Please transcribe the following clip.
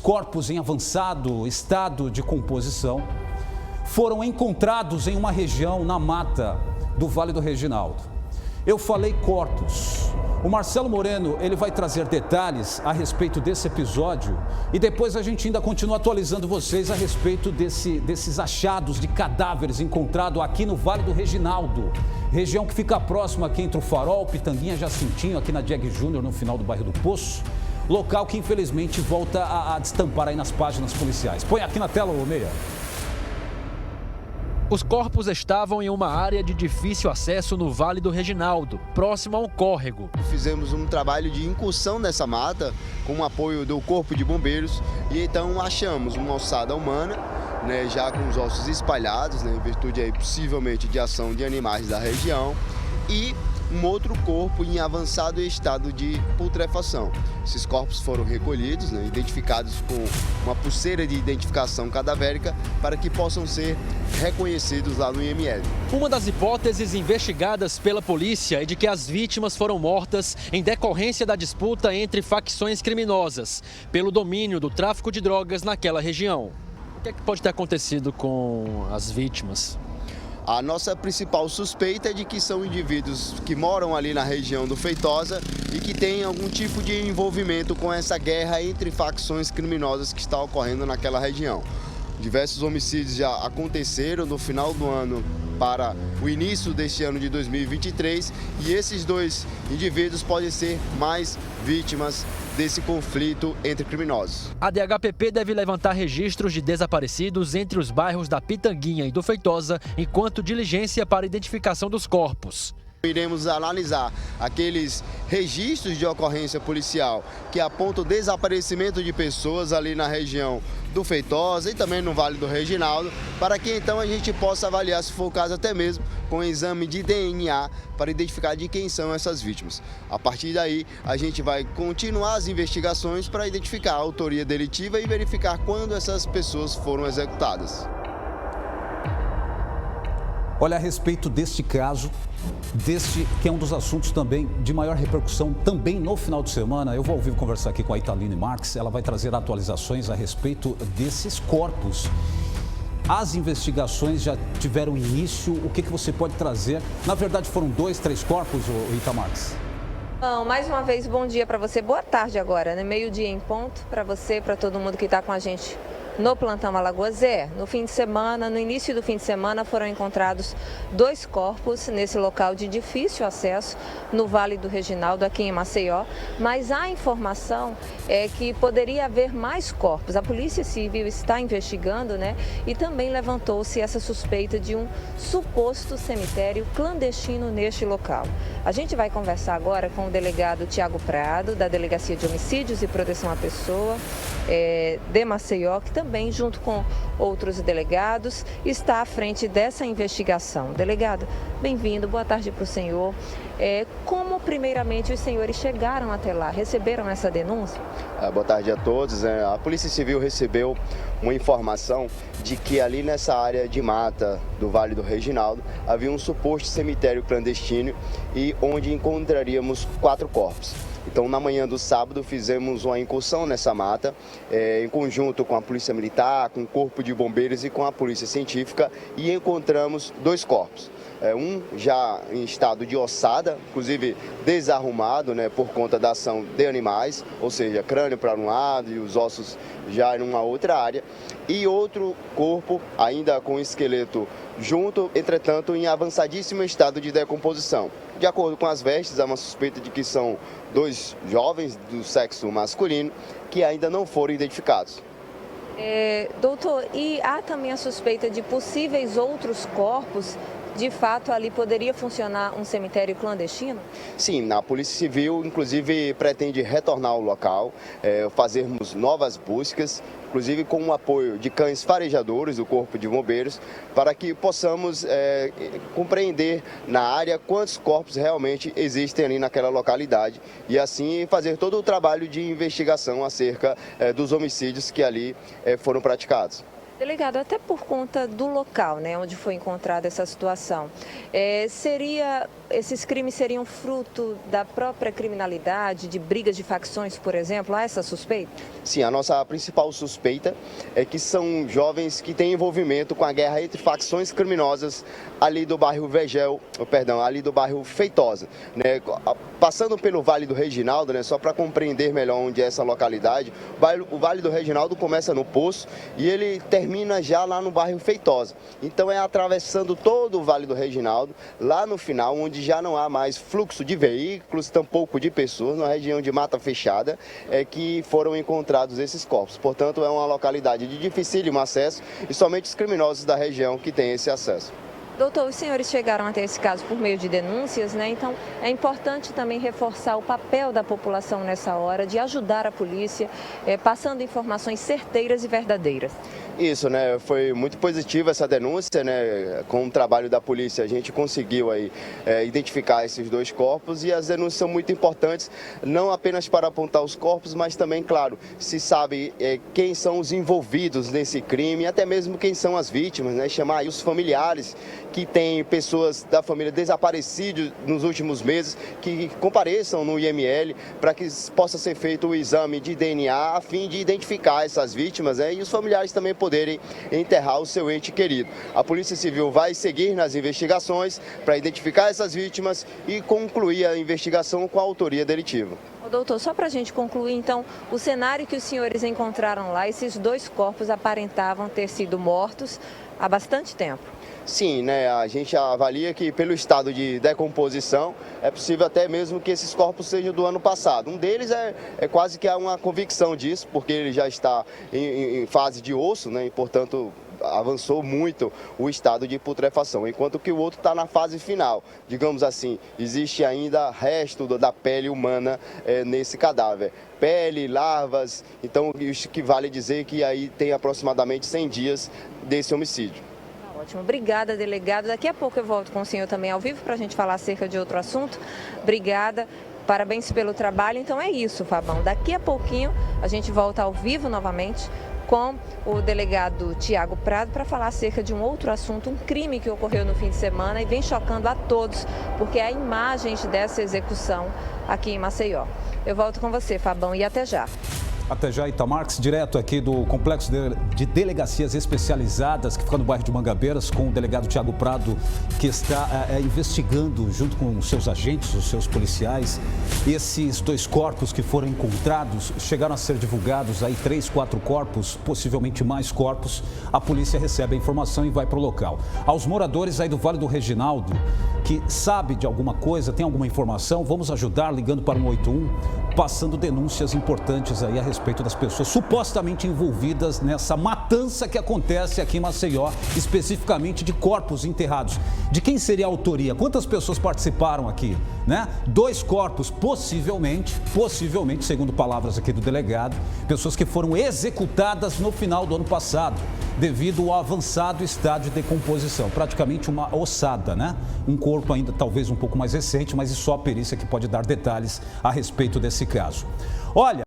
Corpos em avançado estado de composição foram encontrados em uma região na mata do Vale do Reginaldo. Eu falei corpos. O Marcelo Moreno, ele vai trazer detalhes a respeito desse episódio e depois a gente ainda continua atualizando vocês a respeito desses achados de cadáveres encontrados aqui no Vale do Reginaldo, região que fica próxima aqui entre o Farol, Pitanguinha, Jacintinho, aqui na Dieg Júnior, no final do bairro do Poço. Local que infelizmente volta a destampar aí nas páginas policiais. Põe aqui na tela, ô Meia. Os corpos estavam em uma área de difícil acesso no Vale do Reginaldo, próximo a um córrego. Fizemos um trabalho de incursão nessa mata, com o apoio do Corpo de Bombeiros, e então achamos uma ossada humana, já com os ossos espalhados, em virtude aí, possivelmente de ação de animais da região, e um outro corpo em avançado estado de putrefação. Esses corpos foram recolhidos, identificados com uma pulseira de identificação cadavérica para que possam ser reconhecidos lá no IML. Uma das hipóteses investigadas pela polícia é de que as vítimas foram mortas em decorrência da disputa entre facções criminosas, pelo domínio do tráfico de drogas naquela região. O que é que pode ter acontecido com as vítimas? A nossa principal suspeita é de que são indivíduos que moram ali na região do Feitosa e que têm algum tipo de envolvimento com essa guerra entre facções criminosas que está ocorrendo naquela região. Diversos homicídios já aconteceram no final do ano para o início deste ano de 2023 e esses dois indivíduos podem ser mais vítimas desse conflito entre criminosos. A DHPP deve levantar registros de desaparecidos entre os bairros da Pitanguinha e do Feitosa, enquanto diligência para identificação dos corpos. Iremos analisar aqueles registros de ocorrência policial que apontam o desaparecimento de pessoas ali na região do Feitosa e também no Vale do Reginaldo, para que então a gente possa avaliar, se for o caso até mesmo, com exame de DNA para identificar de quem são essas vítimas. A partir daí, a gente vai continuar as investigações para identificar a autoria delitiva e verificar quando essas pessoas foram executadas. Olha, a respeito deste caso, que é um dos assuntos também de maior repercussão também no final de semana, eu vou ao vivo conversar aqui com a Italine Marques, ela vai trazer atualizações a respeito desses corpos. As investigações já tiveram início, o que você pode trazer? Na verdade foram 2, 3 corpos, Ita Marques? Não, mais uma vez, bom dia para você, boa tarde agora, meio-dia em ponto, para você, para todo mundo que está com a gente no plantão Alagoas. No fim de semana, no início do fim de semana, foram encontrados 2 corpos nesse local de difícil acesso no Vale do Reginaldo, aqui em Maceió, mas a informação é que poderia haver mais corpos. A Polícia Civil está investigando, e também levantou-se essa suspeita de um suposto cemitério clandestino neste local. A gente vai conversar agora com o delegado Tiago Prado, da Delegacia de Homicídios e Proteção à Pessoa, de Maceió, que também, junto com outros delegados, está à frente dessa investigação. Delegado, bem-vindo, boa tarde para o senhor. Como, primeiramente, os senhores chegaram até lá, receberam essa denúncia? Boa tarde a todos. A Polícia Civil recebeu uma informação de que ali nessa área de mata do Vale do Reginaldo havia um suposto cemitério clandestino e onde encontraríamos 4 corpos. Então, na manhã do sábado, fizemos uma incursão nessa mata, em conjunto com a Polícia Militar, com o Corpo de Bombeiros e com a Polícia Científica, e encontramos 2 corpos. Um já em estado de ossada, inclusive desarrumado, por conta da ação de animais, ou seja, crânio para um lado e os ossos já em uma outra área, e outro corpo ainda com esqueleto junto, entretanto em avançadíssimo estado de decomposição. De acordo com as vestes, há uma suspeita de que são 2 jovens do sexo masculino que ainda não foram identificados. Doutor, e há também a suspeita de possíveis outros corpos? De fato, ali poderia funcionar um cemitério clandestino? Sim, a Polícia Civil, inclusive, pretende retornar ao local, fazermos novas buscas, inclusive com o apoio de cães farejadores do Corpo de Bombeiros, para que possamos compreender na área quantos corpos realmente existem ali naquela localidade e assim fazer todo o trabalho de investigação acerca dos homicídios que ali foram praticados. Delegado, até por conta do local, né, onde foi encontrada essa situação, esses crimes seriam fruto da própria criminalidade, de brigas de facções, por exemplo? Há essa suspeita? Sim, a nossa principal suspeita é que são jovens que têm envolvimento com a guerra entre facções criminosas ali do bairro ali do bairro Feitosa, né? Passando pelo Vale do Reginaldo, né, só para compreender melhor onde é essa localidade, o Vale do Reginaldo começa no Poço e ele termina já lá no bairro Feitosa. Então é atravessando todo o Vale do Reginaldo, lá no final, onde já não há mais fluxo de veículos, tampouco de pessoas, na região de mata fechada, que foram encontrados esses corpos. Portanto, é uma localidade de dificílimo acesso e somente os criminosos da região que têm esse acesso. Doutor, os senhores chegaram até esse caso por meio de denúncias, né? Então é importante também reforçar o papel da população nessa hora, de ajudar a polícia, passando informações certeiras e verdadeiras. Isso, né? Foi muito positiva essa denúncia, né? Com o trabalho da polícia a gente conseguiu aí identificar esses dois corpos e as denúncias são muito importantes, não apenas para apontar os corpos, mas também, claro, se sabe quem são os envolvidos nesse crime, até mesmo quem são as vítimas, né? Chamar aí os familiares que têm pessoas da família desaparecidas nos últimos meses, que compareçam no IML para que possa ser feito o exame de DNA a fim de identificar essas vítimas, né? E os familiares também poderem enterrar o seu ente querido. A Polícia Civil vai seguir nas investigações para identificar essas vítimas e concluir a investigação com a autoria delitiva. Doutor, só para a gente concluir, então, o cenário que os senhores encontraram lá, esses dois corpos aparentavam ter sido mortos há bastante tempo. Sim, né? A gente avalia que pelo estado de decomposição é possível até mesmo que esses corpos sejam do ano passado. Um deles é quase que há uma convicção disso, porque ele já está em fase de osso, né? E, portanto, avançou muito o estado de putrefação, enquanto que o outro está na fase final. Digamos assim, existe ainda resto da pele humana nesse cadáver. Pele, larvas, então isso que vale dizer que aí tem aproximadamente 100 dias desse homicídio. Ótimo, obrigada, delegado. Daqui a pouco eu volto com o senhor também ao vivo para a gente falar acerca de outro assunto. Obrigada, parabéns pelo trabalho. Então é isso, Fabão. Daqui a pouquinho a gente volta ao vivo novamente com o delegado Tiago Prado para falar acerca de um outro assunto, um crime que ocorreu no fim de semana e vem chocando a todos, porque há imagens dessa execução aqui em Maceió. Eu volto com você, Fabão, e até já. Até já, Itamarx, direto aqui do Complexo de Delegacias Especializadas, que fica no bairro de Mangabeiras, com o delegado Tiago Prado, que está investigando, junto com os seus agentes, os seus policiais, esses dois corpos que foram encontrados. Chegaram a ser divulgados aí 3, 4 corpos, possivelmente mais corpos. A polícia recebe a informação e vai para o local. Aos moradores aí do Vale do Reginaldo, que sabe de alguma coisa, tem alguma informação, vamos ajudar ligando para o 181, passando denúncias importantes aí a respeito das pessoas supostamente envolvidas nessa matança que acontece aqui em Maceió, especificamente de corpos enterrados. De quem seria a autoria? Quantas pessoas participaram aqui, né? 2 corpos, possivelmente, segundo palavras aqui do delegado, pessoas que foram executadas no final do ano passado, devido ao avançado estado de decomposição, praticamente uma ossada, né? Um corpo ainda talvez um pouco mais recente, mas só a perícia que pode dar detalhes a respeito desse caso. Olha,